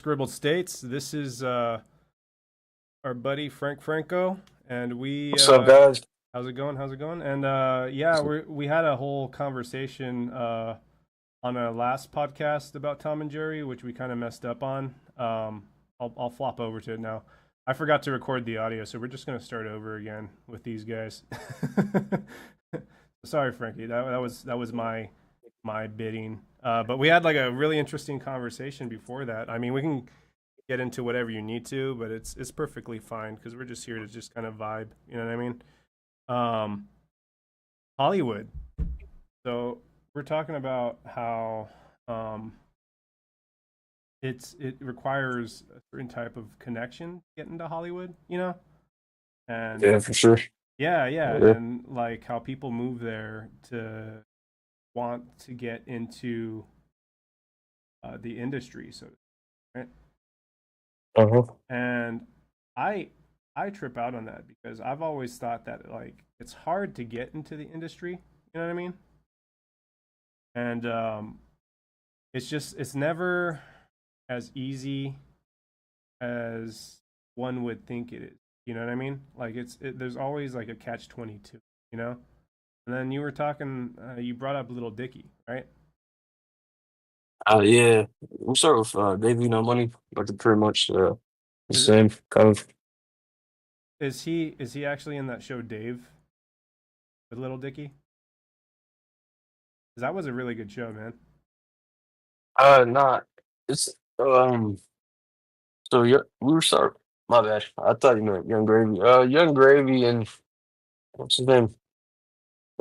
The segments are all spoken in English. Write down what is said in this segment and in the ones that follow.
Scribbled States. This is our buddy Frank Franko, and What's up, guys? how's it going? How's it going? And yeah, we had a whole conversation on a last podcast about Tom and Jerry, which we kind of messed up on. I'll flop over to it now. I forgot to record the audio, so we're just gonna start over again with these guys. Sorry, Frankie. That was my bidding. But we had like a really interesting conversation before that. I mean, we can get into whatever you need to, but it's perfectly fine because we're just here to just kind of vibe. You know what I mean? Um, Hollywood. So we're talking about how um, it requires a certain type of connection to get into Hollywood. And Yeah, for sure. yeah, Yeah. and like how people move there to want to get into the industry, so right? Uh-huh. And I I trip out on that because I've always thought that like it's hard to get into the industry. You know what I mean? And it's never as easy as one would think it is. You know what I mean? Like there's always like a catch 22. You know? And then you were talking, you brought up Little Dicky, right? Yeah. We'll start with Dave, no money, but they're pretty much the Is it, same kind of. is he actually in that show Dave with Little Dicky? 'Cause that was a really good show, man. Not. It's So yeah, we were start. My bad. I thought you meant Young Gravy. Young Gravy and what's his name?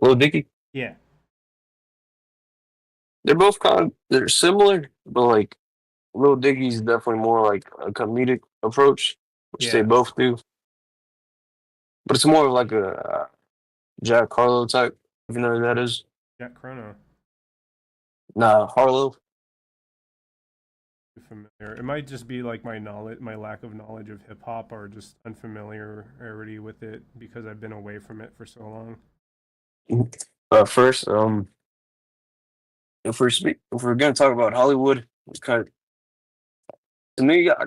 Lil Dicky. Yeah, They're both they're similar, but like Lil Dicky's definitely more like a comedic approach, which they yeah. both do. But it's more of like a Jack Harlow type, if you know who that is. Jack Chrono. Nah, Harlow. Familiar. It might just be like my lack of knowledge of hip hop, or just unfamiliarity with it because I've been away from it for so long. First, if we're gonna talk about Hollywood, it's to me, I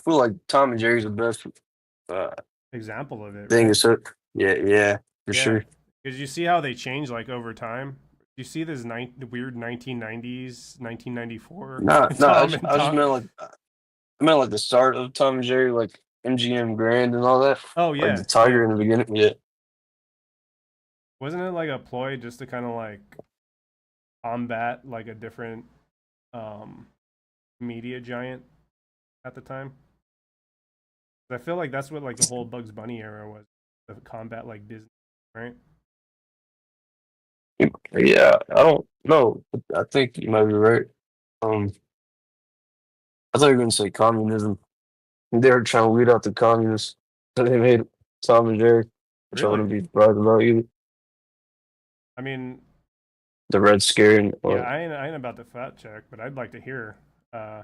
feel like Tom and Jerry's the best uh Example of it, thing. right? Is yeah, yeah, for Yeah, sure. because you see how they change like over time. You see this the weird 1990s, 1994 Nah, nah, Tom and I just Tom. meant like the start of Tom and Jerry, like MGM Grand and all that, Oh like the yeah, yeah. Tiger in the beginning. Yeah, Wasn't it like a ploy just to kind of like combat like a different um media giant at the time? I feel like that's what like the whole Bugs Bunny era was, the combat like Disney, right? yeah. I don't know. I think you might be right. Um, I thought you were gonna say communism. They were trying to weed out the communists, so they made Tom and Jerry, which I Really? wouldn't be surprised about either. I mean, The Red Scare and yeah, I ain't about the fat check, but I'd like to hear uh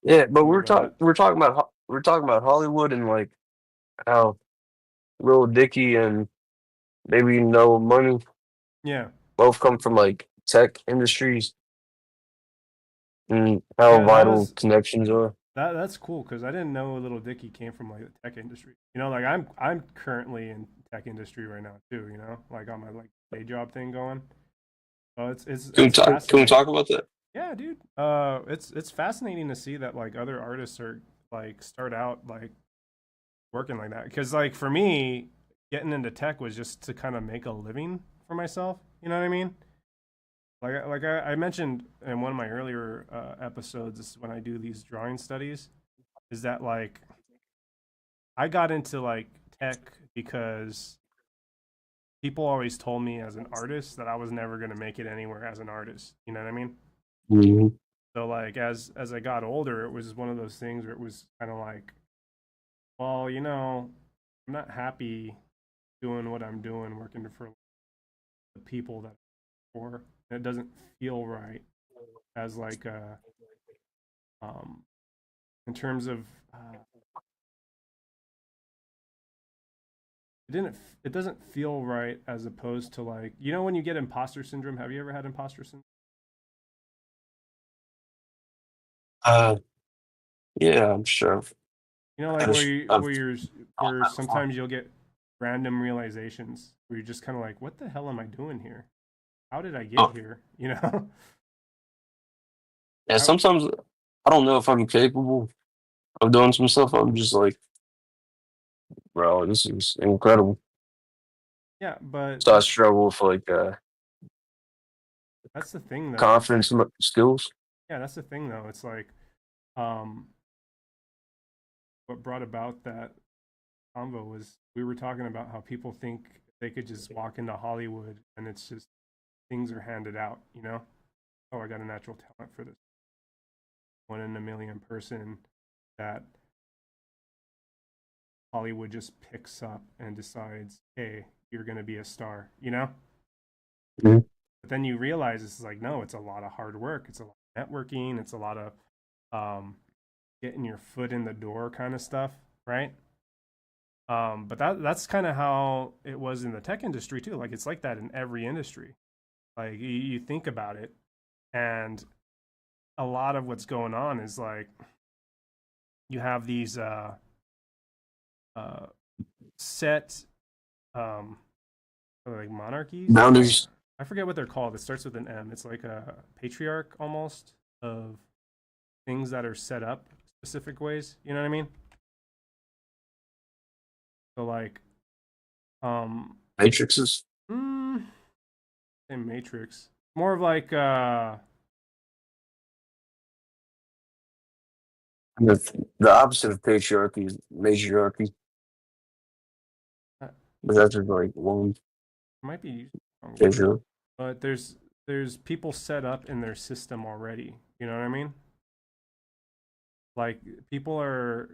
yeah, but more about that. we're talking about Hollywood and like how Lil Dicky and maybe No Money Yeah, both come from like tech industries and how yeah, vital connections are. that's cool because I didn't know Little Dicky came from like the tech industry. Like I'm currently in tech industry right now too. Like on my like day job thing going. So it's Can we fascinating. talk about that? Yeah, dude. It's fascinating to see that like other artists are like start out like working like that. Because like for me, getting into tech was just to kind of make a living for myself. You know what I mean? Like I mentioned in one of my earlier episodes, when I do these drawing studies, is that like I got into like tech because people always told me as an artist that I was never gonna make it anywhere as an artist. You know what I mean? Hmm. So like as I got older, it was one of those things where it was kind of like, well, I'm not happy doing what I'm doing, working for the people that I'm for. It doesn't feel right as like um in terms of it doesn't feel right as opposed to like when you get imposter syndrome. Have you ever had imposter syndrome? Uh, yeah, I'm sure. You know, like I've, I've where you're thought where that before. sometimes you'll get random realizations where you're just kind of like, what the hell am I doing here? How did I get Oh, here? You know? yeah, I, sometimes I don't know if I'm capable of doing some stuff. I'm just like, bro, this is incredible. yeah, but So I struggle with like that's the thing though. confidence skills. Yeah, that's the thing though. It's like, um, what brought about that convo was we were talking about how people think they could just walk into Hollywood and it's just things are handed out, you know? Oh, I got a natural talent for this 1 in a million person that Hollywood just picks up and decides, hey, you're going to be a star, you know? Mhm. But then you realize it's like, no, it's a lot of hard work. It's a lot of networking. It's a lot of um, getting your foot in the door kind of stuff, right? But that's kind of how it was in the tech industry too. Like it's like that in every industry. Like you think about it, and a lot of what's going on is like you have these uh, set um, like monarchies. Boundaries. I forget what they're called. It starts with an M. It's like a patriarch almost of things that are set up specific ways. You know what I mean? So like, um, Matrices. mm, same matrix. More of like, The opposite of patriarchy is matriarchy. it But that's just like one might be using the wrong word, patriarch. but there's people set up in their system already. You know what I mean? Like people are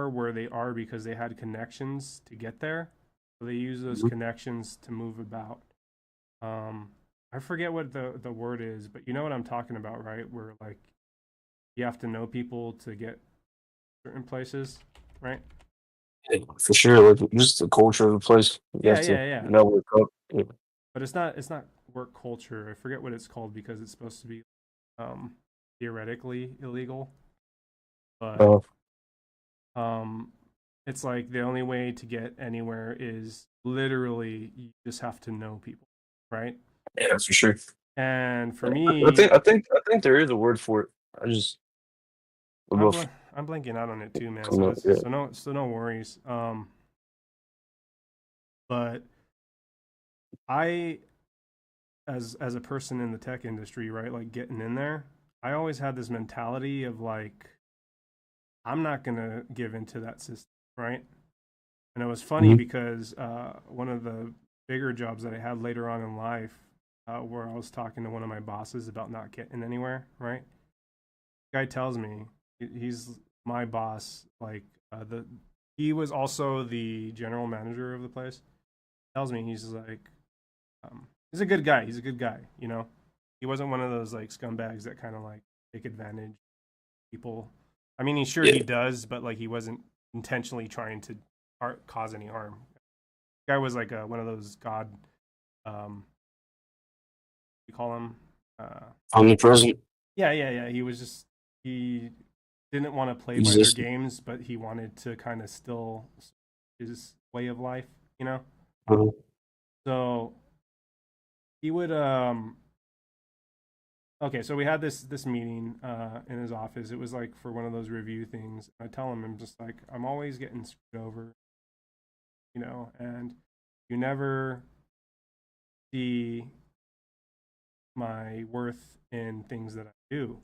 where they are because they had connections to get there. So they use those Mhm. connections to move about. Um, I forget what the word is, but you know what I'm talking about, right? Where like you have to know people to get certain places, right? Yeah, for sure, like just the culture of the place. You Yeah, have to yeah, yeah. know what's up. Yeah. But it's not work culture. I forget what it's called because it's supposed to be um, theoretically illegal, but Uh, um, it's like the only way to get anywhere is literally you just have to know people, right? yeah, for sure. And for I me, think I think there is a word for it. I just we're both I'm blanking out on it too, man. don't know. Yeah. So no worries. But I as a person in the tech industry, right, like getting in there, I always had this mentality of like I'm not gonna give into that system, right? And it was funny Mhm. because one of the bigger jobs that I had later on in life, where I was talking to one of my bosses about not getting anywhere, right? The guy tells me he's my boss, like the he was also the general manager of the place. Tells me he's like, he's a good guy. He's a good guy, you know. He wasn't one of those like scumbags that kind of like take advantage of people. I mean, he's sure he Yeah. does, but like he wasn't intentionally trying to cause any harm. Guy was like one of those god, you call him. Uh, Omnipresent yeah, yeah, yeah. He was just he didn't want to play by their existent. games, but he wanted to kind of still his way of life, you know. Uh, So he would okay, so we had this meeting in his office. It was like for one of those review things. I tell him I'm just like I'm always getting screwed over, you know, and you never see my worth in things that I do.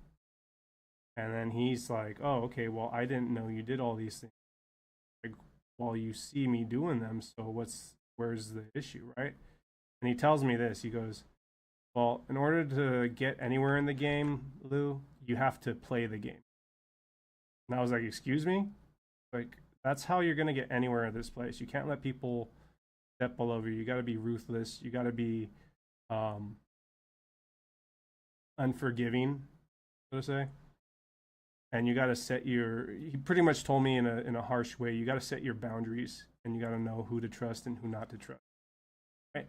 And then he's like, "Oh, okay. Well, I didn't know you did all these things. Like, well, you see me doing them. So where's the issue, right?" And he tells me this. He goes, "Well, in order to get anywhere in the game, Lou, you have to play the game." And I was like, "Excuse me? Like, that's how you're gonna get anywhere in this place. You can't let people step all over you. You got to be ruthless. You got to be um, unforgiving, so to say." And you got to set your he pretty much told me in a harsh way, you got to set your boundaries and you got to know who to trust and who not to trust, right?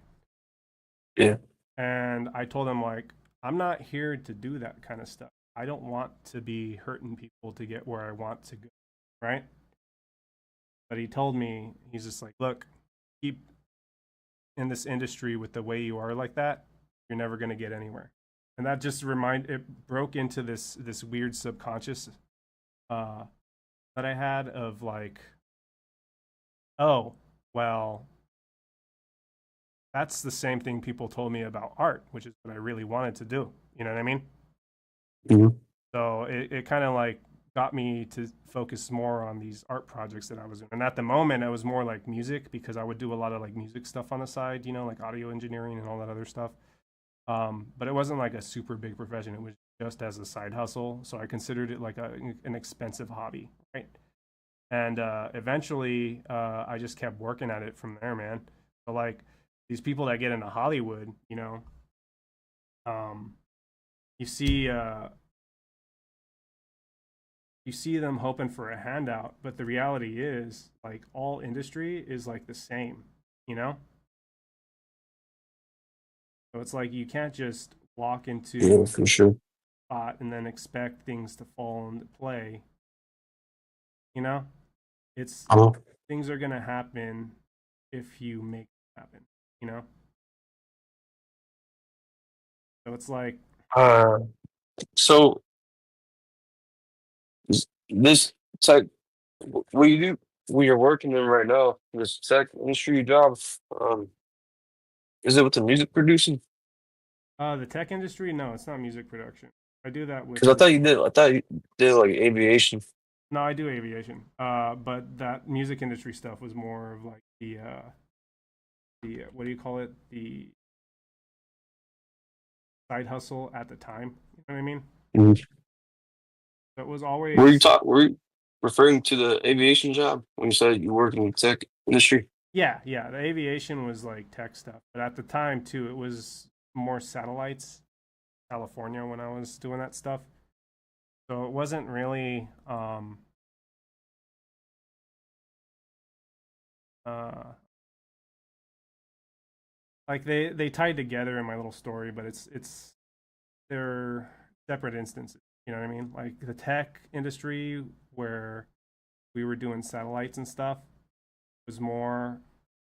yeah. And I told him like I'm not here to do that kind of stuff. I don't want to be hurting people to get where I want to go, right? But he told me, he's just like, look, keep in this industry with the way you are like that, you're never going to get anywhere. And that just it broke into this weird subconscious uh, that I had of like, oh, well, that's the same thing people told me about art, which is what I really wanted to do. You know what I mean? Mhm. So it kind of like got me to focus more on these art projects that I was doing. And at the moment, I was more like music because I would do a lot of like music stuff on the side, you know, like audio engineering and all that other stuff. But it wasn't like a super big profession. It was just as a side hustle. So I considered it like an expensive hobby, right? And eventually, I just kept working at it from there, man. So like these people that get into Hollywood, you know, um, you see you see them hoping for a handout, but the reality is like all industry is like the same, you know? So it's like you can't just walk Yeah, into for sure. a spot and then expect things to fall into play, you know? It's Uh, things are gonna happen if you make it happen, you know? So it's like, uh, so this tech, what you do, what you're working in right now, this tech industry job, um, is it with the music producing? the tech industry, no, it's not music production. I do that with Because I thought you did like aviation. no, I do aviation. But that music industry stuff was more of like the what do you call it? The side hustle at the time. You know what I mean? Mhm. So it was always Were you referring to the aviation job when you said you work in the tech industry? yeah, yeah. The aviation was like tech stuff, but at the time too, it was more satellites. California when I was doing that stuff, so it wasn't really uh like they tied together in my little story, but it's they're separate instances. You know what I mean? Like the tech industry where we were doing satellites and stuff was more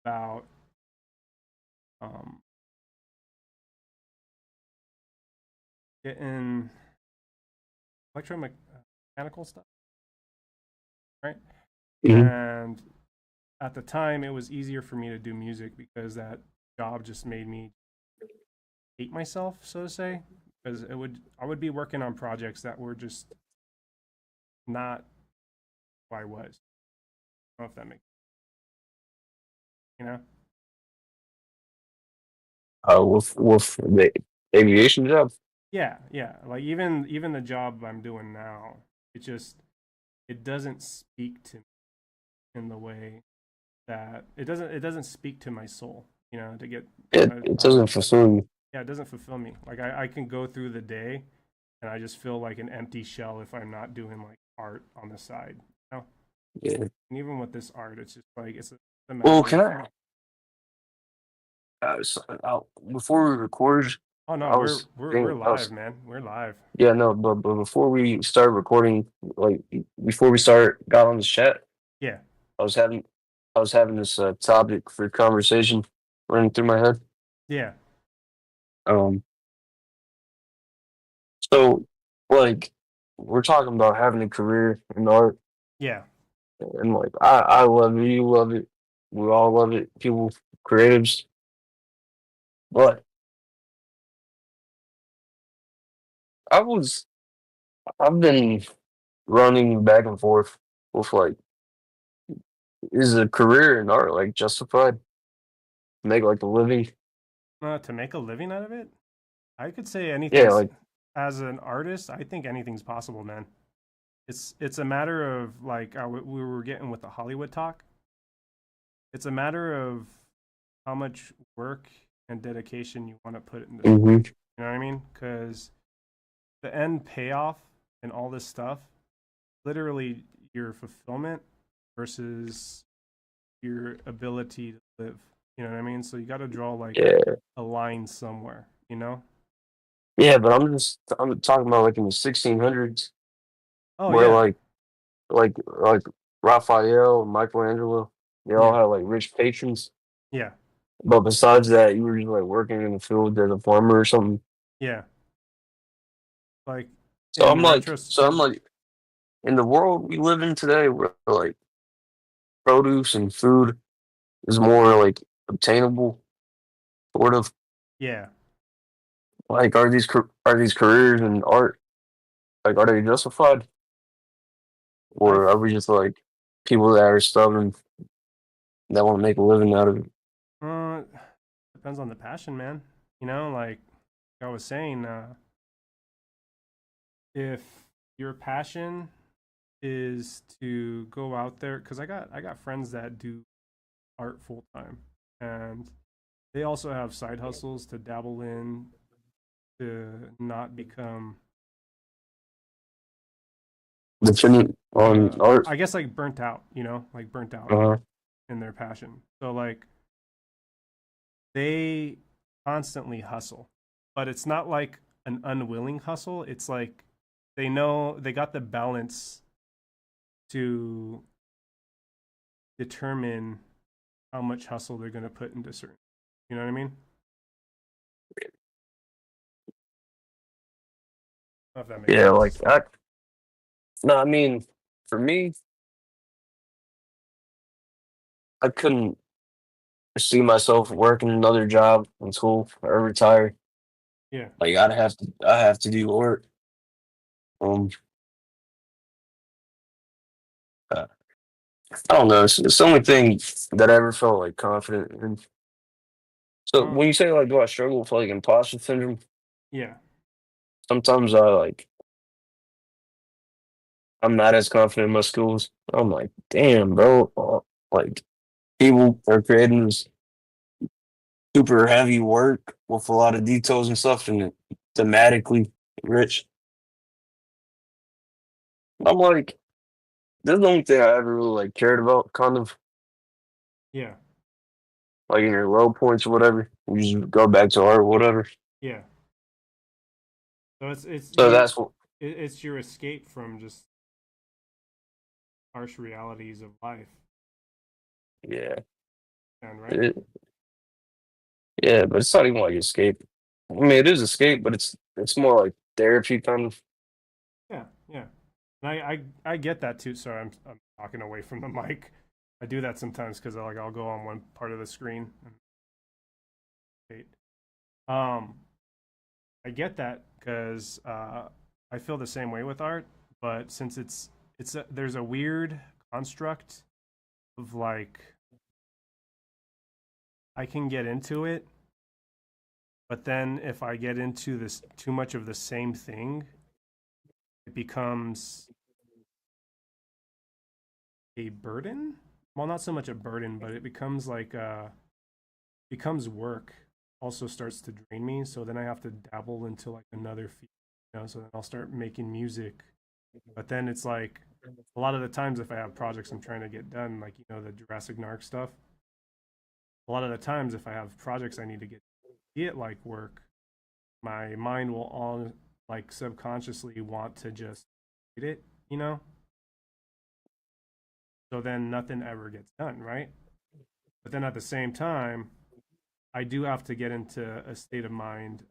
about um, getting electromechanical stuff, right? Hmm. And at the time, it was easier for me to do music because that job just made me hate myself, so to say. Because I would be working on projects that were just not who I was. I don't know if that makes you know. With the aviation job. Yeah, yeah. Like even the job I'm doing now, it just it doesn't speak to me in the way that it doesn't speak to my soul. You know, to get It I don't know doesn't if that fulfill you. yeah, it doesn't fulfill me. Like I can go through the day and I just feel like an empty shell if I'm not doing like art on the side. You know? Yeah. And even with this art, it's just like it's a Well, matter can of I? Before we record, oh no, I was we're thinking, live, man. We're live. yeah, no, but before we start recording, like before we got on this chat, Yeah, I was having, I was having this topic for conversation running through my head. yeah, Um, so like we're talking about having a career in art, yeah. and like I love it, you love it, we all love it, people, creatives, but I was, I've been running back and forth with like, is a career in art like justified? Make like a living? To make a living out of it, I could say Yeah, anything's like as an artist. I think anything's possible, man. It's a matter of like we were getting with the Hollywood talk. It's a matter of how much work and dedication you want to put into something. hmm You know what I mean? Because the end payoff and all this stuff, literally your fulfillment versus your ability to live. You know what I mean? So you got to draw like yeah, a line somewhere. You know? Yeah, but I'm talking about like in the 1600s Oh where yeah, like Raphael and Michelangelo, they all yeah, had like rich patrons. yeah, But besides that, you were just like working in the field as a farmer or something. yeah. Like So in I'm like, retros, so I'm like, in the world we live in today, where like produce and food is more like obtainable, sort of. yeah. Like, are these careers in art like are they justified, I or are we just like people that are stubborn that want to make a living out of it? uh, depends on the passion, man. You know, like I was saying, if your passion is to go out there, because I got friends that do art full time, and they also have side hustles to dabble in to not become Depending on art. I guess like burnt out, you know, like burnt out Uh, in their passion. So like they constantly hustle, but it's not like an unwilling hustle. It's like they know they got the balance to determine how much hustle they're going to put into certain. You know what I mean? I don't know if that makes yeah, like sense. I no, I mean, for me, I couldn't see myself working another job in school or retire. Yeah. Like I have to do art. Um, uh, I don't know. It's the only thing that I ever felt like confident in. So Uh, when you say like, do I struggle with like imposter syndrome? yeah. Sometimes I like I'm not as confident in my schools. I'm like, damn, bro. Like people are creating this super heavy work with a lot of details and stuff, and it thematically rich. I'm like, this is the only thing I ever really like cared about, kind of Yeah. like in your low points or whatever. You just go back to art or whatever. Yeah. So it's So you that's what, it's your escape from just harsh realities of life. yeah, And right? it, yeah, but it's not even like escape. I mean, it is escape, but it's more like therapy kind of. Yeah. Yeah. And I get that too. Sorry, I'm talking away from the mic. I do that sometimes because like I'll go on one part of the screen and wait. Um, I get that because I feel the same way with art, but since there's a weird construct of like I can get into it, but then if I get into this too much of the same thing, it becomes a burden. Well, not so much a burden, but it becomes like becomes work. Also starts to drain me. So then I have to dabble into like another field, you know. So then I'll start making music, but then it's like a lot of the times if I have projects I'm trying to get done, like you know the Jurassic Narc stuff. A lot of the times if I have projects I need to get it like work, my mind will all like subconsciously want to just hit it, you know? So then nothing ever gets done, right? But then at the same time, I do have to get into a state of mind.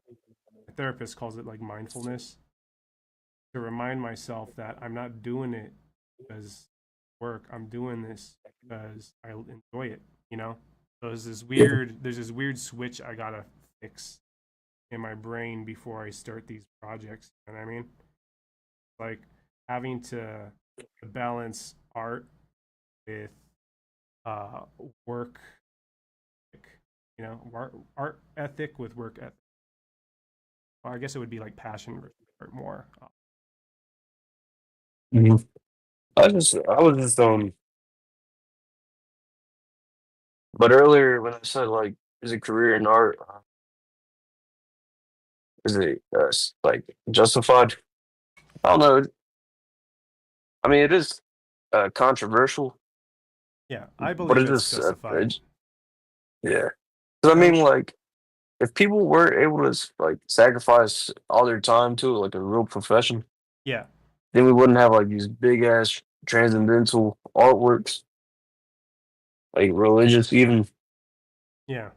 A therapist calls it like mindfulness to remind myself that I'm not doing it because work. I'm doing this because I enjoy it, you know? So Yeah. there's this weird switch I gotta fix in my brain before I start these projects. You know what I mean? Like having to balance art with uh, work, you know, art ethic with work ethic. Or I guess it would be like passion versus art more. Mhm. I was just but earlier when I said like, is a career in art, is it like justified? I don't know. I mean, it is controversial, Yeah, I but believe it's it's just justified. yeah. 'Cause I And mean, like if people were able to like sacrifice all their time to it, like a real profession, Yeah, then we wouldn't have like these big ass transcendental artworks, like religious even. yeah.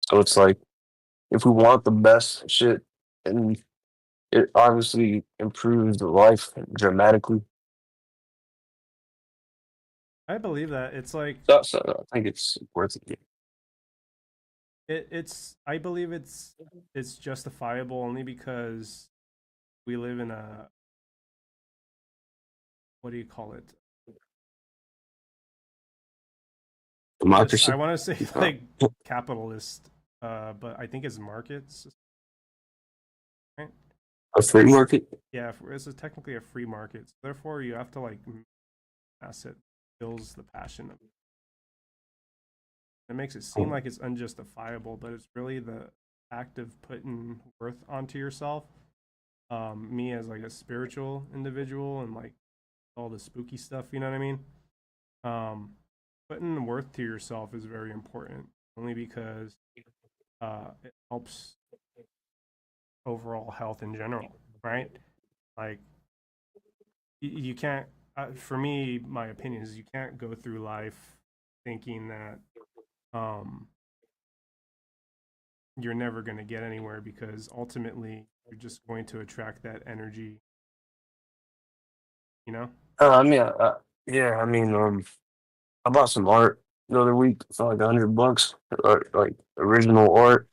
So it's like if we want the best shit, and it obviously improves the life dramatically. I believe that it's like So I think it's worth it. it's. I believe it's justifiable only because we live in a, what do you call it? Just I Democracy, want to say uh, like capitalist, but I think it's markets, right? a free market. Yeah, this is technically a free market. So therefore, you have to like asset kills the passion of it. It makes it seem like it's unjustifiable, but it's really the act of putting worth onto yourself. Me as like a spiritual individual and like all the spooky stuff, you know what I mean? Um, Putting worth to yourself is very important, only because it helps overall health in general, right? Like you can't. For me, my opinion is you can't go through life thinking that um, you're never going to get anywhere because ultimately you're just going to attract that energy, you know? I mean, yeah, I mean, I bought some art the other week for like $100, like original art,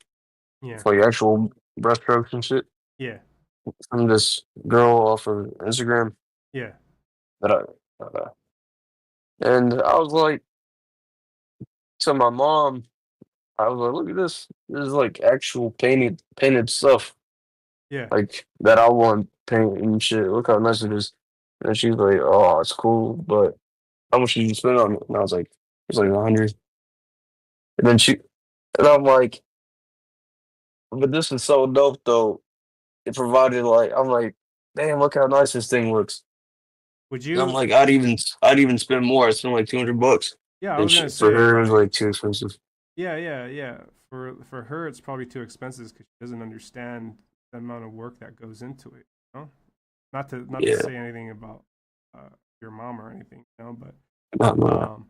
Yeah, for like actual brushstrokes and shit. yeah, From this girl off of Instagram yeah, that and I was like to my mom, I was like, look at this. This is like actual painted stuff, yeah. like that I want paint and shit. Look how nice it is. And she's like, oh, it's cool, but how much did you spend on it? And I was like, it's like 100. And then and I'm like, but this is so dope though. It provided like, I'm like, damn, look how nice this thing looks. Would And I'm you? like, I'd even spend more. I spent like $200. Yeah, I And was gonna for say her, it was like, like too expensive. yeah, yeah, yeah. For her, it's probably too expensive because she doesn't understand the amount of work that goes into it. You know? Not to Yeah, say anything about uh, your mom or anything, you know, but not much. um,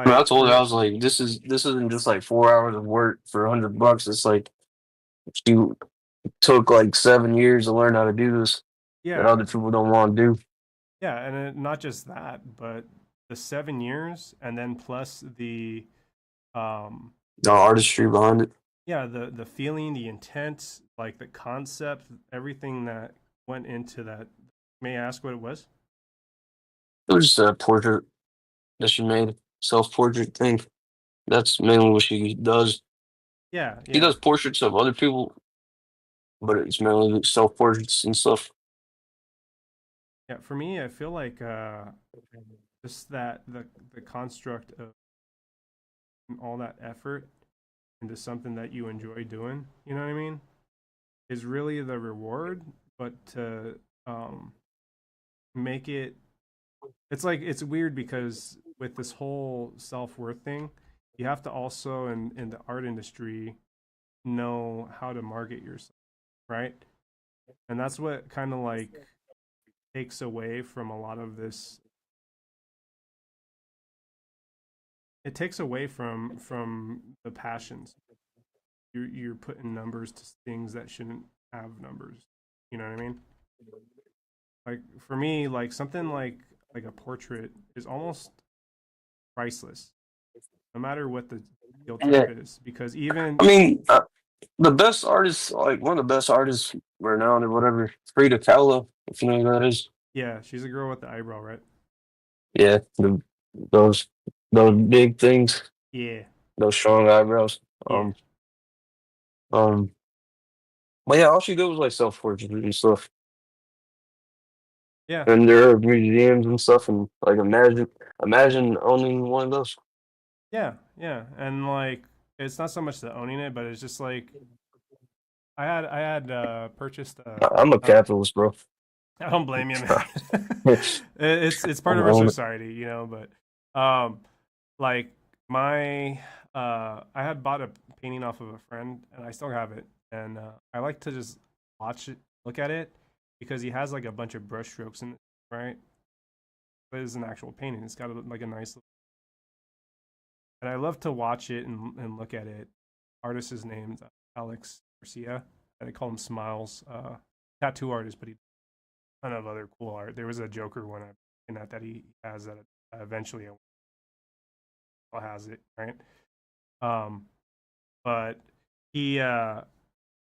I mean, I like told her I for was like, this isn't just like 4 hours of work for $100. It's like she took like 7 years to learn how to do this that yeah, other people don't want to do. yeah, and not just that, but the 7 years, and then plus the um, The artistry behind it. yeah, the feeling, the intent, like the concept, everything that went into that. May I ask what it was? It was just a portrait that she made, self portrait thing. That's mainly what she does. Yeah, She yeah, does portraits of other people, but it's mainly self portraits and stuff. yeah. For me, I feel like just that the construct of all that effort into something that you enjoy doing. You know what I mean? Is really the reward, but to make it, it's like it's weird because with this whole self worth thing, you have to also in the art industry know how to market yourself, right? And that's what kind of like takes away from a lot of this. It takes away from the passions. You're putting numbers to things that shouldn't have numbers. You know what I mean? Like for me, like something like a portrait is almost priceless, no matter what the skill type Yeah, is. Because even I mean, the best artists, like one of the best artists renowned or whatever, Frida Kahlo, if you know who that is. yeah, she's a girl with the eyebrow, right? Yeah, those those big things, Yeah, those strong eyebrows. yeah, Um, but yeah, all she did was like self portraits and stuff. yeah, And there are museums and stuff, and like imagine owning one of those. yeah, yeah. And like it's not so much the owning it, but it's just like I had purchased I'm a capitalist, bro. I don't blame you, man. It's part I'm of our own it. society, you know. But like my I had bought a painting off of a friend, and I still have it. And I like to just watch it, look at it, because he has like a bunch of brush strokes in it, right? But it's an actual painting. It's got like a nice, and I love to watch it and look at it. Artist is named Alex Garcia. They call him Smiles. Tattoo artist, but he ton of other cool art. There was a Joker one I'm looking at that he has that eventually has it, right? Um, but he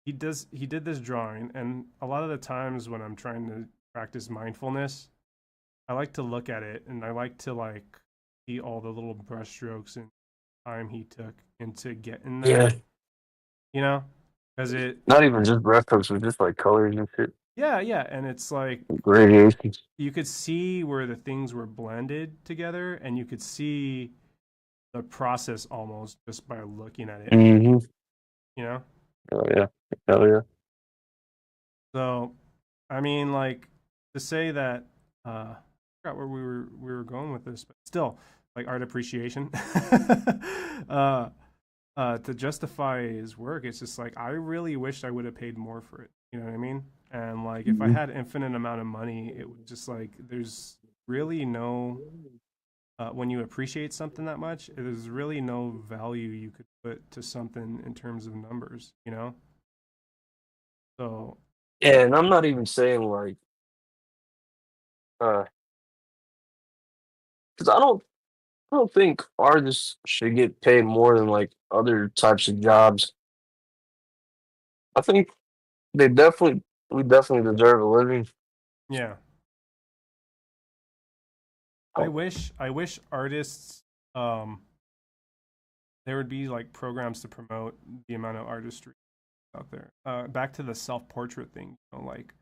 he did this drawing, and a lot of the times when I'm trying to practice mindfulness, I like to look at it and I like to like see all the little brush strokes and time he took into getting Yeah, there, you know? Because it, not even just breath strokes, but just like colors and shit, yeah, yeah, and it's like gradations. you could see where the things were blended together, and you could see the process almost just by looking at it, Mm-hmm. you know? Oh yeah, hell yeah. So, I mean, like to say that I forgot where we were going with this, but still, like art appreciation. uh, to justify his work, it's just like I really wish I would have paid more for it. You know what I mean? And like if I Mm-hmm. had infinite amount of money, it would just like there's really no when you appreciate something that much, there's really no value you could put to something in terms of numbers. You know? So Yeah, and I'm not even saying like, uh, because I don't think artists should get paid more than like other types of jobs. I think they definitely we definitely deserve a living. yeah. Oh, I wish artists um there would be like programs to promote the amount of artistry out there. Back to the self-portrait thing, you know, like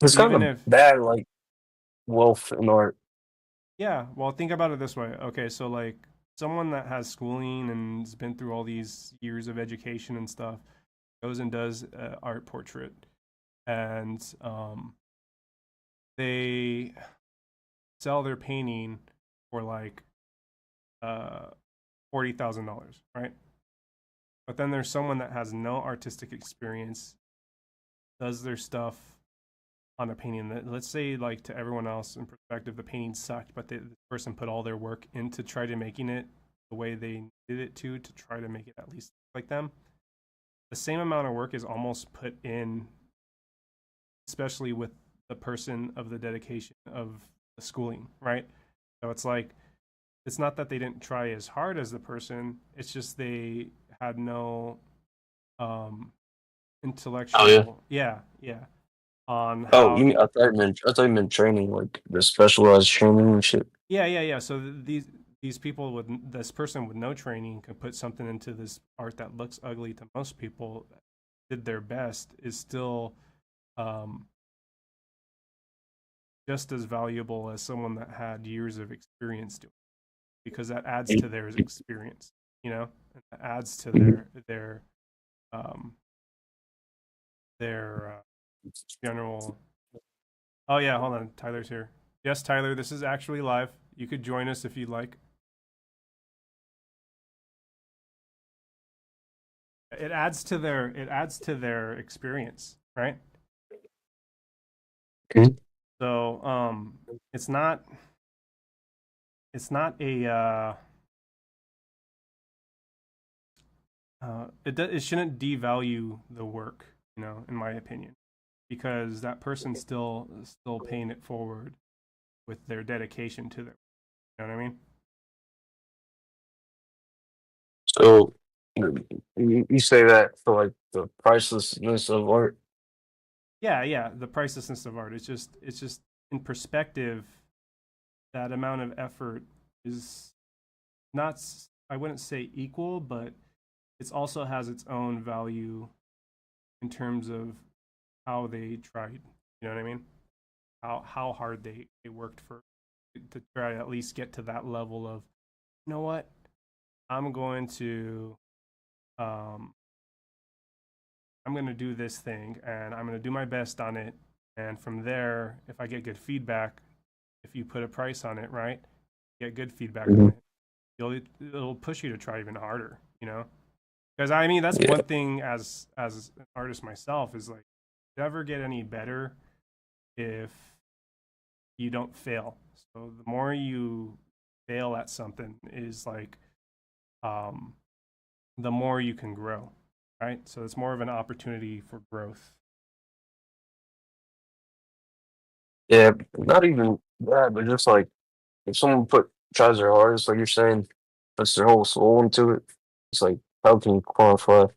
it's kind even of if bad like wealth in art. yeah, well think about it this way. Okay, so like someone that has schooling and has been through all these years of education and stuff goes and does art portrait and they sell their painting for like uh $40,000, right? But then there's someone that has no artistic experience, does their stuff on a painting that, let's say, like to everyone else in perspective, the painting sucked, but the person put all their work into try to making it the way they did it to try to make it at least like them. The same amount of work is almost put in, especially with the person of the dedication of the schooling, right? So it's like it's not that they didn't try as hard as the person; it's just they had no um Oh yeah. intellectual, yeah, yeah, on Oh, how, I thought you meant training, like the specialized training and shit. yeah, yeah, yeah. So these people with this person with no training could put something into this art that looks ugly to most people, did their best, is still um, just as valuable as someone that had years of experience doing it, because that adds to their experience, you know, and that adds to Mhm. um, their general. Oh yeah, hold on, Tyler's here. Yes, Tyler, this is actually live. You could join us if you'd like. It adds to their experience, right? Okay. So it's not a it shouldn't devalue the work, you know, in my opinion, because that person's still paying it forward with their dedication to their, you know what I mean? So you say that for like the pricelessness of art. Yeah, yeah. The pricelessness of art. It's just in perspective, that amount of effort is not. I wouldn't say equal, but it also has its own value in terms of how they tried. You know what I mean? How hard they worked for to try to at least get to that level of, you know what, I'm going to um I'm going to do this thing and I'm going to do my best on it, and from there if I get good feedback, if you put a price on it, right, get good feedback on Mhm. it, it'll push you to try even harder, you know? Because I mean, that's Yeah. one thing as an artist myself is like, never get any better if you don't fail. So the more you fail at something is like, um, the more you can grow, right? So it's more of an opportunity for growth. Yeah, not even that, but just like if someone tries their hardest, like you're saying, puts their whole soul into it, it's like how can you quantify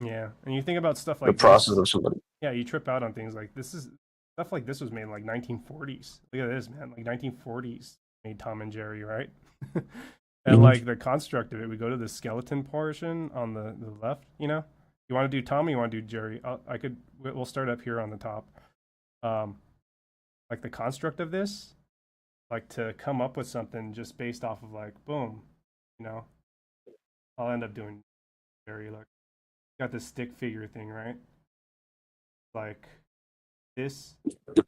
Yeah, and you think about stuff the like process this. of somebody? Yeah, you trip out on things like this is stuff like this was made in like 1940s. Look at this, man. Like 1940s made Tom and Jerry, right? And Hmm. like the construct of it, we go to the skeleton portion on the left. You know, you want to do Tom, or you want to do Jerry? I could. We'll start up here on the top. Um, like the construct of this, like to come up with something just based off of like boom, you know. I'll end up doing Jerry. Like got this stick figure thing, right? Like this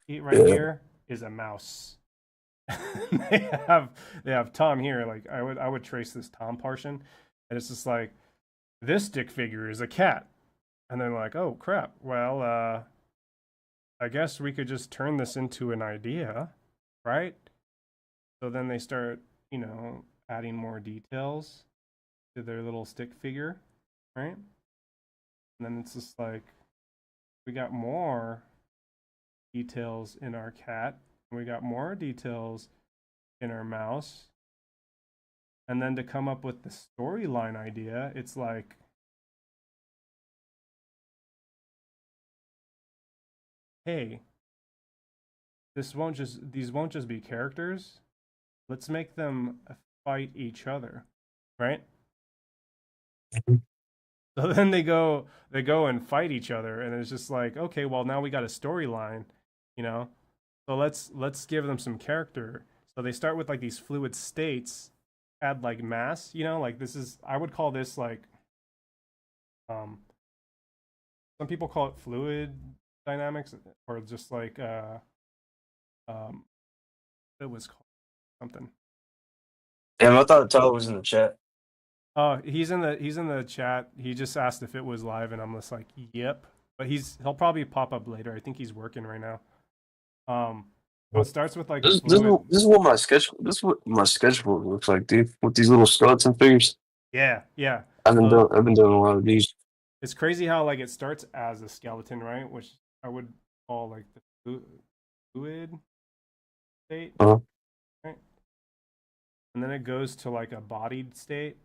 right Yeah. here is a mouse. they have they have Tom here. Like I would trace this Tom portion, and it's just like this stick figure is a cat, and then like oh crap. Well, I guess we could just turn this into an idea, right? So then they start, adding more details to their little stick figure, right? And then it's just like we got more details in our cat, and we got more details in our mouse. And then to come up with the storyline idea, it's like, hey, these won't just be characters. Let's make them fight each other, right? Mhm. So then they go and fight each other, and it's just like, okay, well now we got a storyline, you know. So let's give them some character. So they start with like these fluid states, add like mass, like this is I would call this like um some people call it fluid dynamics or just like um it was called something. Damn, I thought Tyler was in the chat. Oh, he's in the chat. He just asked if it was live, and I'm just like, yep. But he'll probably pop up later. I think he's working right now. So it starts with like a fluid. This is what my sketchbook looks like, dude. With these little skeleton figures. Yeah, yeah. I've So been doing a lot of these. it's crazy how like it starts as a skeleton, right? Which I would call like the fluid state, Uh, right? And then it goes to like a bodied state.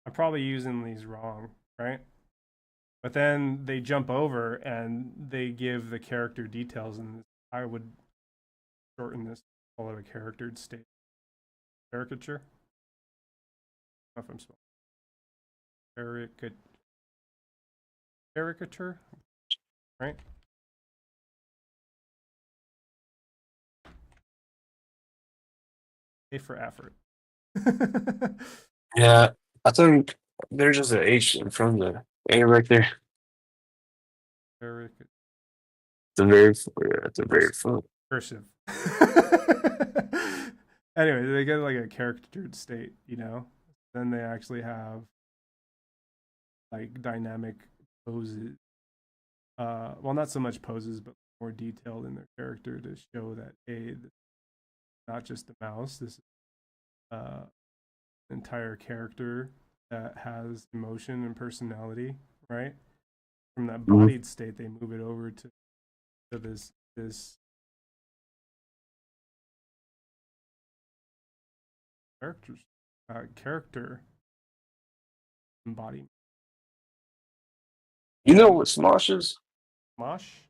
I'm probably using these wrong, right? But then they jump over and they give the character details, and I would shorten this, call it a charactered state. Caricature? I don't know if I'm spelling caricature, right? A for effort. yeah, I think there's just an H in front of the A right there. Caricature. At the very front. Cursive. Anyway, they get like a charactered state, Then they actually have like dynamic poses. Well, not so much poses, but more detailed in their character to show that hey, this is not just a mouse. This is an entire character that has emotion and personality, right? From that Mhm. bodied state, they move it over to this character embodiment. You know And what Smosh is? Mosh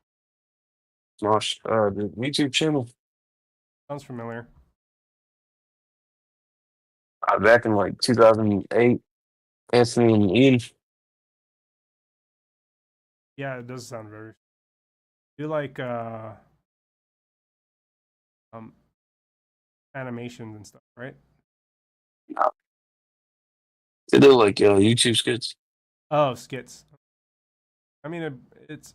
Smosh, the YouTube channel. sounds familiar. Back in like 2008, Anthony and Ian. Yeah, it does sound very. You like um animations and stuff, right? They do like YouTube skits. Oh, skits. I mean, it's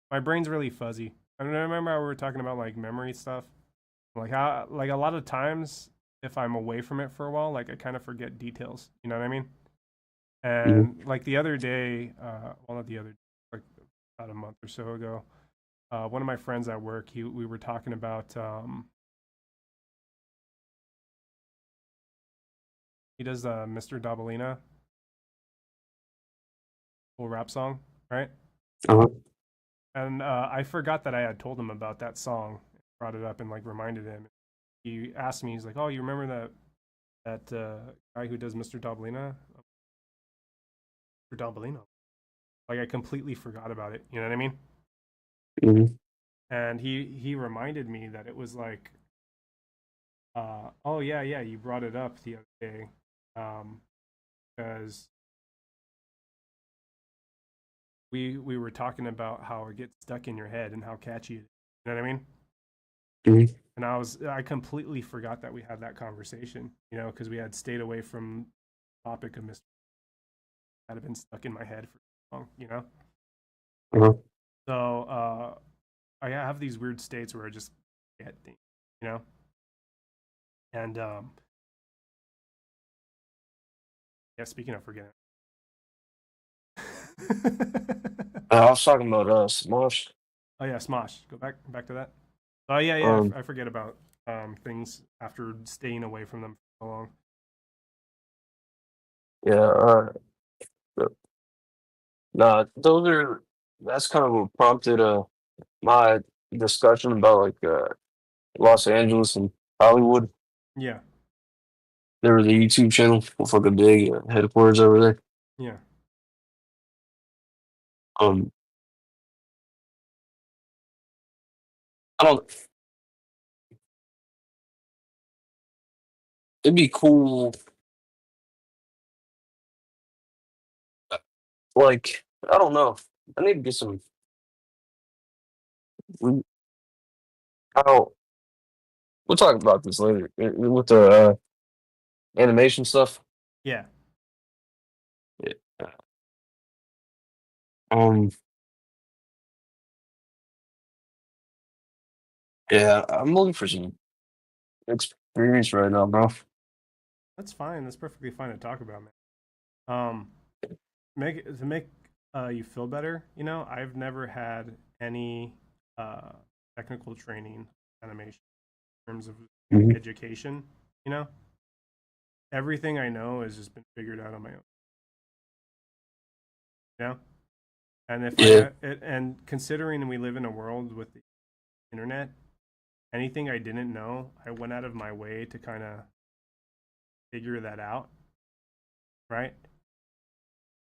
my brain's really fuzzy. I mean, I remember how we were talking about like memory stuff, like how like a lot of times if I'm away from it for a while, like I kind of forget details. You know what I mean? Hmm. And like the other day, well, not the other, like about a month or so ago, one of my friends at work, we were talking about he does Mr. Dabalina, whole rap song, right? Uh-huh. And I forgot that I had told him about that song, brought it up and like reminded him. He asked me, he's like, "Oh, you remember that guy who does Mr. Dabalina?" Mr. Dabalina. Like I completely forgot about it. You know what I mean? Hmm. And he reminded me that it was like, oh yeah, yeah, you brought it up the other day, because we were talking about how it gets stuck in your head and how catchy it is. You know what I mean? Hmm. And I completely forgot that we had that conversation. You know, because we had stayed away from the topic of Mr. Had been stuck in my head for so long. You know, Uh-huh. so I have these weird states where I just get things. You know, and yeah. Speaking of forgetting. I was talking about Smosh. Oh yeah, Smosh. Go back to that. Oh yeah, yeah. Um, I forget about things after staying away from them for so long. yeah, nah, that's kind of what prompted my discussion about like Los Angeles and Hollywood. Yeah, There was a YouTube channel with like a big headquarters over there. yeah, Um, I don't. It'd be cool. Like I don't know. I need to get some. I don't. We'll talk about this later with the animation stuff. yeah. Yeah. Um. Yeah, I'm looking for some experience right now, bro. That's fine. That's perfectly fine to talk about, man. Um, make you feel better. You know, I've never had any uh technical training animation in terms of Hmm. education. You know, everything I know has just been figured out on my own. You know, and if I Yeah. had it, and considering we live in a world with the internet, anything I didn't know, I went out of my way to kind of figure that out, right?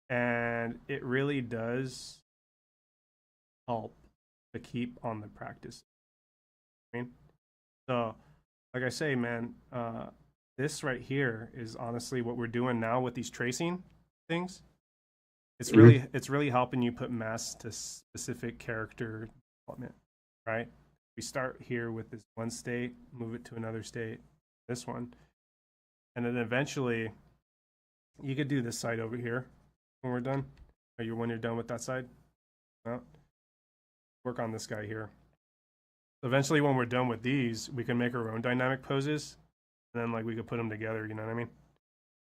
And it really does help to keep on the practice. I mean, so like I say, man, this right here is honestly what we're doing now with these tracing things. Hmm. It's really helping you put mass to specific character development, right? We start here with this one state, move it to another state, this one, and then eventually you could do this side over here when we're done. Or when you're done with that side, well, work on this guy here. Eventually, when we're done with these, we can make our own dynamic poses, and then like we could put them together. You know what I mean?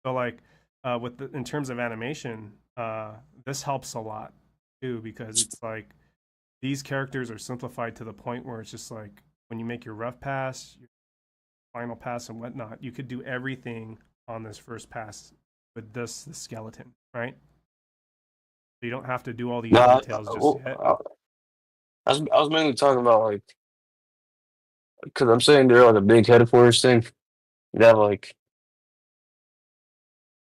So like in terms of animation, this helps a lot too because it's like these characters are simplified to the point where it's just like when you make your rough pass, your final pass, and whatnot, you could do everything on this first pass with this the skeleton, right? So you don't have to do all these Nah, details just well, yet. I was mainly talking about like because I'm saying they're like a big headquarters thing. They have like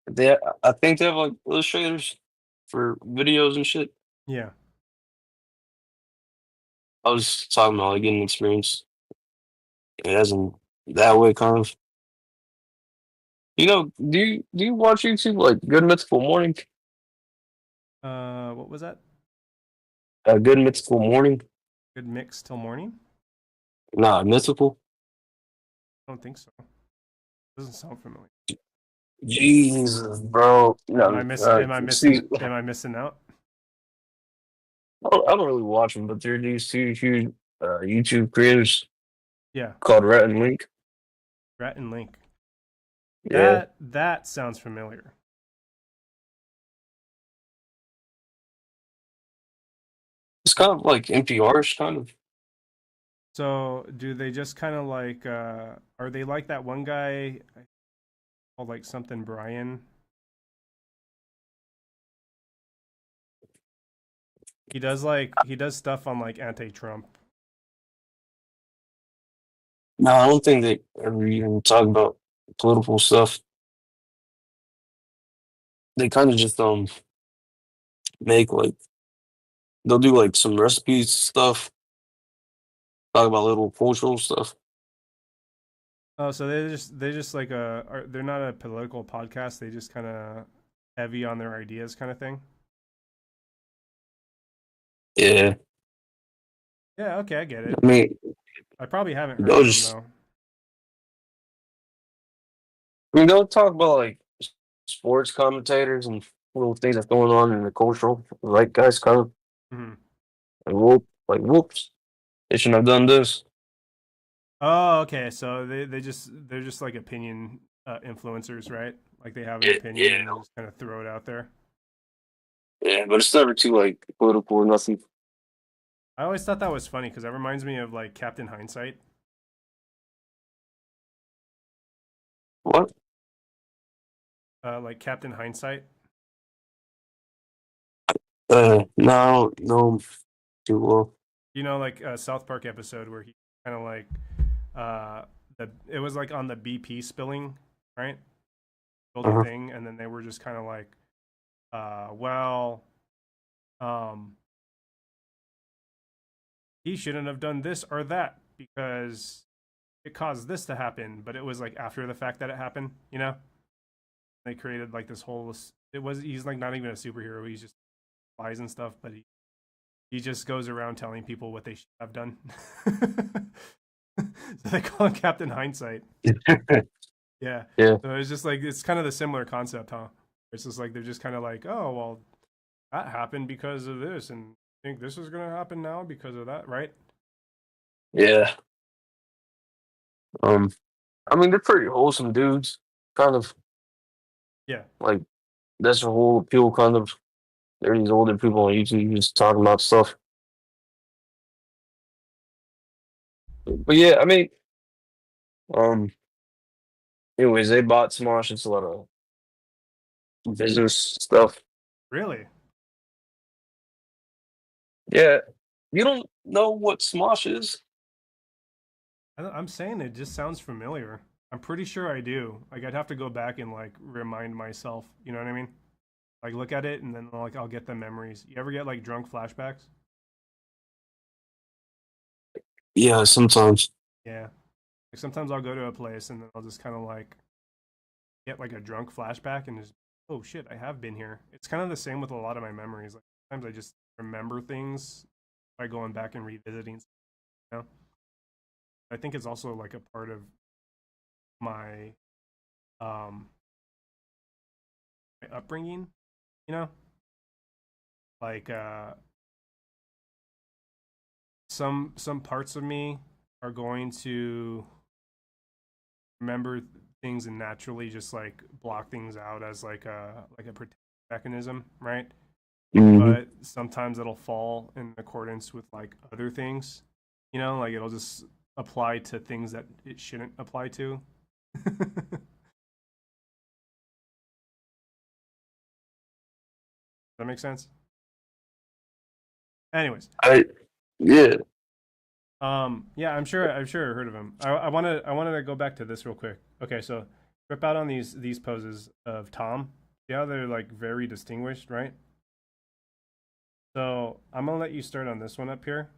I think they have like illustrators for videos and shit. Yeah. I was talking about like getting experience. It hasn't that way kind of. Do you watch YouTube like Good Mythical Morning? What was that? Good Mythical Morning? Good mix till morning? Nah, Mythical. I don't think so. Doesn't sound familiar. Jesus, bro. No, see, Am I missing out? I don't really watch them, but there are these two huge YouTube creators Yeah. called Rhett and Link. Rat and Link. Yeah, That sounds familiar. it's kind of like NPR's kind of. So do they just kind of like are they like that one guy called like something Brian? He does stuff on like anti-Trump. No, I don't think they ever even talk about political stuff. They kind of just make like they'll do like some recipes stuff, talk about little cultural stuff. Oh, so they just like they're not a political podcast. They just kind of heavy on their ideas kind of thing. Yeah, Yeah, okay, I get it. I mean I probably haven't heard of they'll them just though. I mean they'll talk about like sports commentators and little things that's going on in the cultural like guys kind of Hmm. like whoops, they shouldn't have done this. Oh, okay. So they're just like opinion influencers, right? Like they have an Yeah, opinion yeah, and they just kind of throw it out there. yeah, but it's never too like political or nothing. I always thought that was funny because that reminds me of like Captain Hindsight. What? Like Captain Hindsight. No, I don't know too well. You know, like a South Park episode where he kind of like uh it was like on the BP spilling, right? Build a Uh-huh. thing, and then they were just kind of like, well, um, he shouldn't have done this or that because it caused this to happen, but it was like after the fact that it happened, you know? They created like this whole. It was he's like not even a superhero. He's just lies and stuff, but he just goes around telling people what they should have done. So they call him Captain Hindsight. Yeah. Yeah, So it's just like it's kind of the similar concept, huh? It's just like they're just kind of like, oh well, that happened because of this, and I think this is gonna happen now because of that, right? yeah. Um, I mean they're pretty wholesome dudes. Kind of Yeah. like that's the whole appeal. Kind of they're these older people on YouTube just talking about stuff. But yeah, I mean, um, anyways, they bought Smosh. It's a lot of business stuff. Really? Yeah, you don't know what Smosh is? I'm saying it just sounds familiar. I'm pretty sure I do. Like I'd have to go back and like remind myself. You know what I mean? Like look at it and then like I'll get the memories. You ever get like drunk flashbacks? Yeah, sometimes. Yeah. Like sometimes I'll go to a place and then I'll just kind of like get like a drunk flashback and just oh shit, I have been here. It's kind of the same with a lot of my memories. Like sometimes I just remember things by going back and revisiting. You know, I think it's also like a part of my um my upbringing. You know, like some parts of me are going to remember things and naturally just like block things out as like a protection mechanism, right? Hmm. But sometimes it'll fall in accordance with like other things, you know, like it'll just apply to things that it shouldn't apply to. Does that make sense? Anyways, I yeah. yeah, I'm sure I heard of him. I wanted to go back to this real quick. Okay, so rip out on these poses of Tom. See how they're like very distinguished, right? So I'm gonna let you start on this one up here,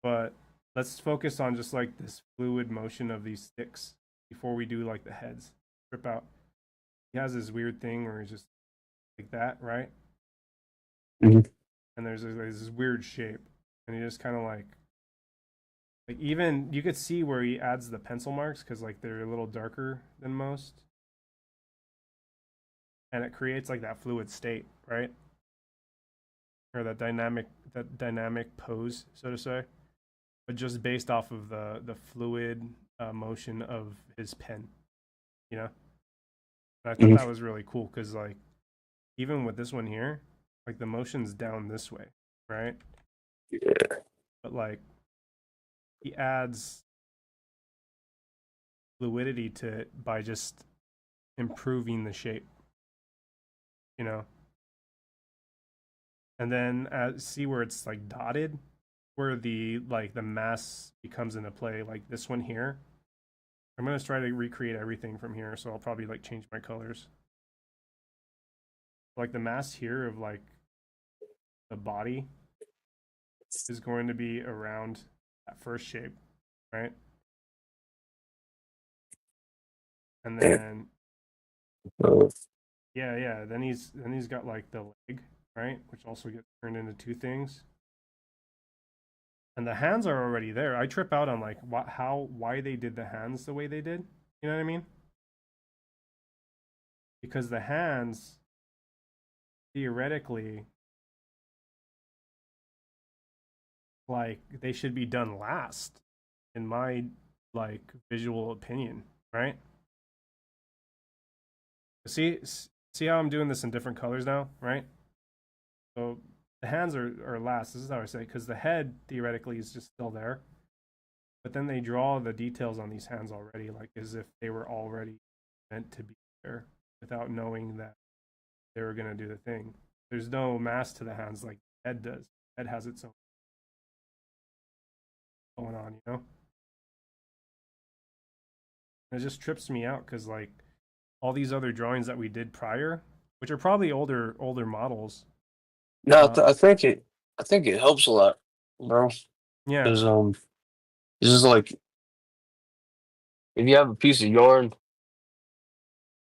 but let's focus on just like this fluid motion of these sticks before we do like the heads. Rip out. He has this weird thing where he's just like that, right? Mhm. And there's this weird shape, and he just kind of like even you could see where he adds the pencil marks because like they're a little darker than most, and it creates like that fluid state, right? Or that dynamic pose, so to say, but just based off of the fluid motion of his pen. you know. And I thought Mhm. that was really cool because like even with this one here, like the motion's down this way, right? Yeah. But like he adds fluidity to it by just improving the shape, you know. And then see where it's like dotted, where the like the mass becomes into play, like this one here. I'm gonna try to recreate everything from here, so I'll probably like change my colors. Like the mass here of like the body is going to be around that first shape, right? And Yeah. then Uh, yeah, then he's got like the leg, right, which also gets turned into two things. And the hands are already there. I trip out on like why they did the hands the way they did. You know what I mean? Because the hands theoretically like they should be done last in my like visual opinion, right? See how I'm doing this in different colors now, right? So the hands are last. This is how I say because the head theoretically is just still there, but then they draw the details on these hands already, like as if they were already meant to be there, without knowing that they were gonna do the thing. There's no mass to the hands like the head does. The head has its own going on, you know. And it just trips me out because like all these other drawings that we did prior, which are probably older models. no, Uh, I think it helps a lot, bro. yeah, Because it's just like if you have a piece of yarn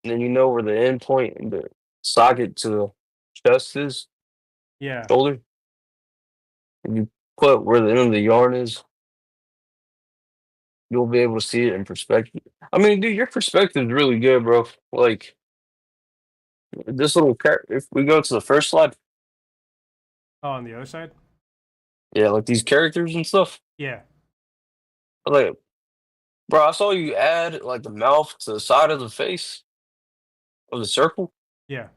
and then you know where the end point and the socket to the chest is, yeah. shoulder, and you put where the end of the yarn is, you'll be able to see it in perspective. I mean, dude, your perspective is really good, bro. Like this little if we go to the first slide, Oh, on the other side, yeah, like these characters and stuff. yeah, Like, bro, I saw you add like the mouth to the side of the face of the circle. yeah.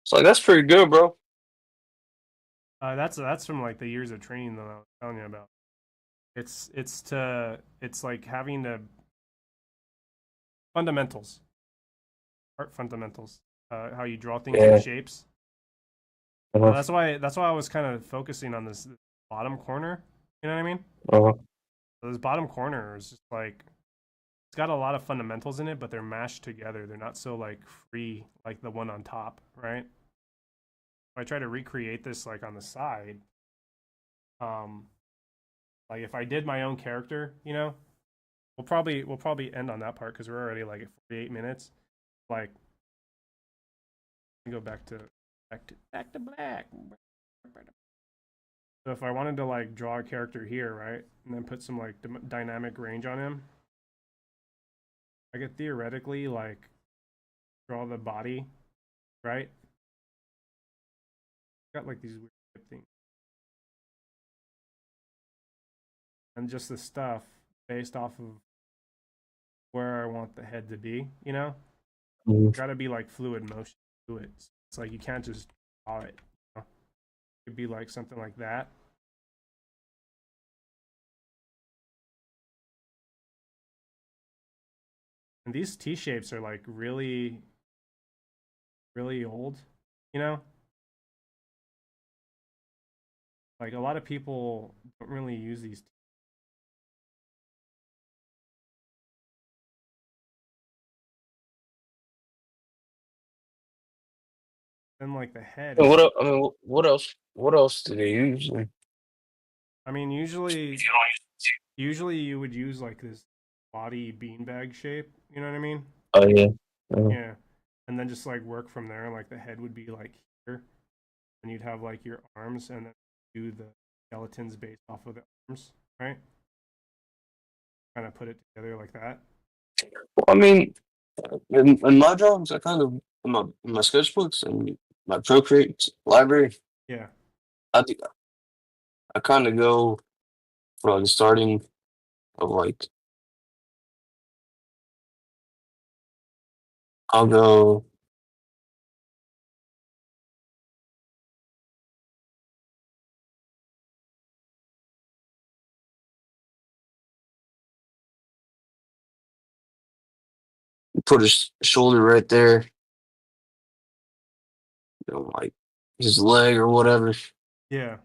It's like that's pretty good, bro. That's from like the years of training that I was telling you about. It's like having the fundamentals, art fundamentals, how you draw things in Yeah. shapes. Uh-huh. That's why I was kind of focusing on this bottom corner. You know what I mean? Uh-huh. So this bottom corner is just like it's got a lot of fundamentals in it, but they're mashed together. They're not so like free like the one on top, right? If I try to recreate this like on the side, um, like if I did my own character, you know, we'll probably end on that part because we're already like at 48 minutes. Like go back to black. So if I wanted to like draw a character here, right, and then put some like dynamic range on him, I could theoretically like draw the body, right? Got like these weird things and just the stuff based off of where I want the head to be. You know, Mhm. got to be like fluid motion to it. It's like you can't just draw it. You know? It could be like something like that. And these T shapes are like really, really old. You know, like a lot of people don't really use these. Then like the head And is. I mean, what else? What else do they use? Like, I mean, usually you would use like this body beanbag shape. You know what I mean? oh yeah. Yeah. And then just like work from there. Like the head would be like here, and you'd have like your arms, and then do the skeletons based off of the arms, right? Kind of put it together like that. Well, I mean, in my drawings, I kind of in my sketchbooks and my Procreate library, Yeah. I think I kind of go for like the starting of like I'll go. Put his shoulder right there, like his leg or whatever. Yeah,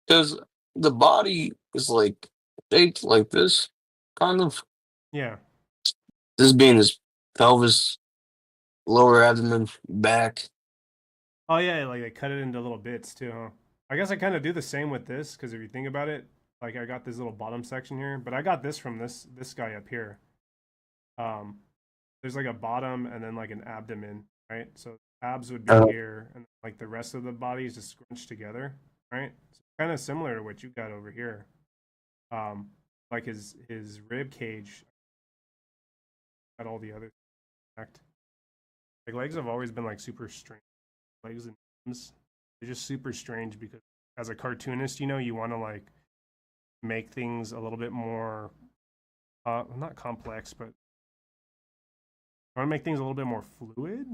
Because the body is like shaped like this, kind of. yeah. This being his pelvis, lower abdomen, back. Oh yeah, like they cut it into little bits too, huh? I guess I kind of do the same with this because if you think about it, like I got this little bottom section here, but I got this from this guy up here. Um, there's like a bottom and then like an abdomen, right? So abs would be Uh, here, and like the rest of the body is just scrunched together, right? So kind of similar to what you got over here. Like his rib cage got all the other act. Like legs have always been like super strange. Legs and arms, they're just super strange because as a cartoonist, you know, you want to like make things a little bit more, not complex, but I want to make things a little bit more fluid.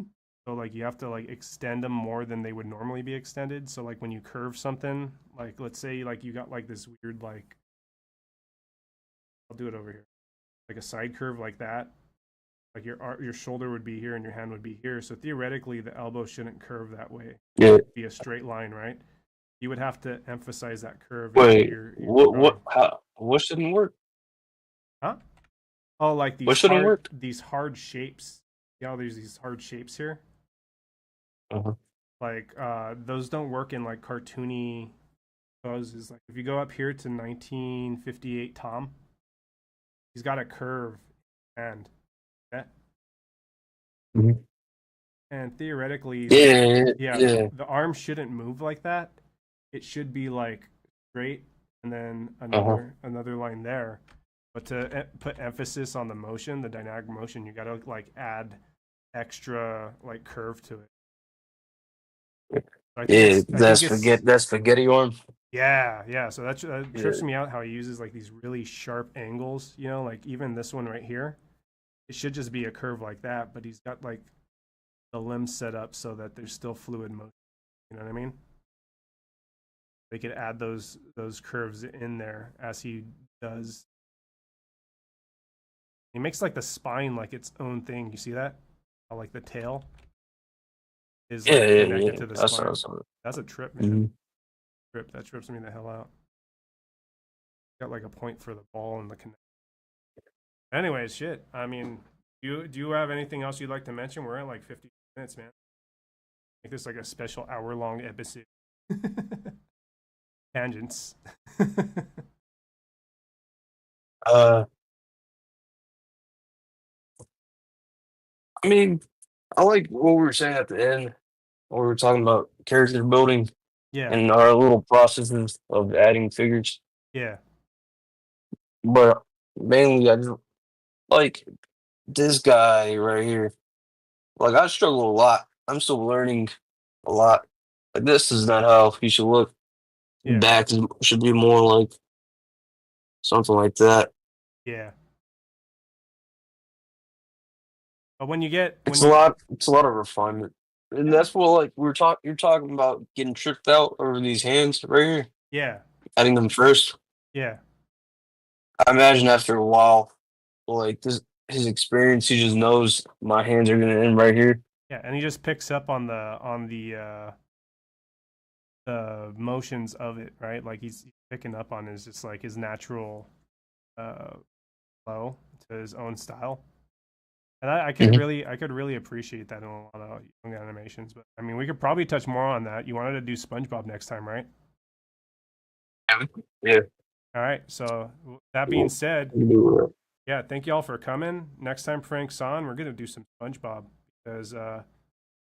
So like you have to like extend them more than they would normally be extended. So like when you curve something, like let's say like you got like this weird like I'll do it over here, like a side curve like that. Like your shoulder would be here and your hand would be here. So theoretically, the elbow shouldn't curve that way. It yeah. should be a straight line, right? You would have to emphasize that curve into Wait. your What? drawing. What? How? What shouldn't work? Huh? Oh, like What shouldn't work? these hard shapes. Yeah, there's these hard shapes here. Uh-huh. Like those don't work in like cartoony poses. Like if you go up here to 1958 Tom, he's got a curve and that Mhm. and theoretically Yeah. yeah, Yeah. the arm shouldn't move like that. It should be like straight and then Uh-huh. another line there. But to put emphasis on the motion, the dynamic motion, you got to like add extra like curve to it. So Yeah. I think it's That's spaghetti arm. yeah, yeah. So that trips Yeah. me out how he uses like these really sharp angles. You know, like even this one right here, it should just be a curve like that, but he's got like the limbs set up so that there's still fluid motion. You know what I mean? They could add those curves in there as he does. He makes like the spine like its own thing. You see that? How like the tail is Yeah. like Yeah. connected Yeah. to the I saw. I spine. saw it. That's a trip, man. Mm-hmm. Trip that trips me the hell out. Got like a point for the ball and the connect. Anyways, shit. I mean, do you have anything else you'd like to mention? We're at like 50 minutes, man. Make this like a special hour-long episode. Tangents. Uh, I mean, I like what we were saying at the end. When we were talking about character building Yeah, and our little processes of adding figures. yeah, But mainly, I just like this guy right here. Like I struggle a lot. I'm still learning a lot. Like this is not how he should look. yeah, Should be more like something like that. yeah. But when you get when It's a you lot. It's a lot of refinement, and yeah, that's what like we're talking. You're talking about getting tricked out over these hands right here, yeah, adding them first. yeah, I imagine after a while, like this, his experience, he just knows my hands are gonna end right here. yeah, and he just picks up on the motions of it, right? Like he's picking up on his just like his natural uh flow to his own style. And Mhm. I could really appreciate that in a lot of young animations. But I mean, we could probably touch more on that. You wanted to do SpongeBob next time, right? Yeah. All right. So that being We'll said, do it. yeah, thank you all for coming. Next time Frank's on, we're gonna do some SpongeBob because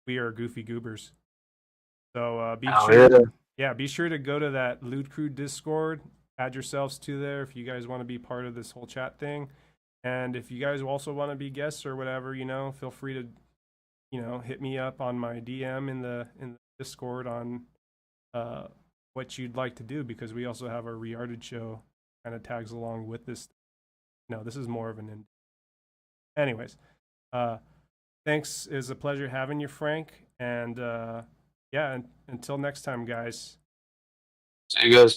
we are goofy goobers. So Oh yeah. be sure to go to that Loot Crew Discord. Add yourselves to there if you guys want to be part of this whole chat thing. And if you guys also want to be guests or whatever, you know, feel free to, you know, hit me up on my DM in the Discord on uh, what you'd like to do because we also have our Rearted show kind of tags along with this. No, this is more of an. Anyways, Uh, thanks. It was a pleasure having you, Frank. And yeah, until next time, guys. See you guys.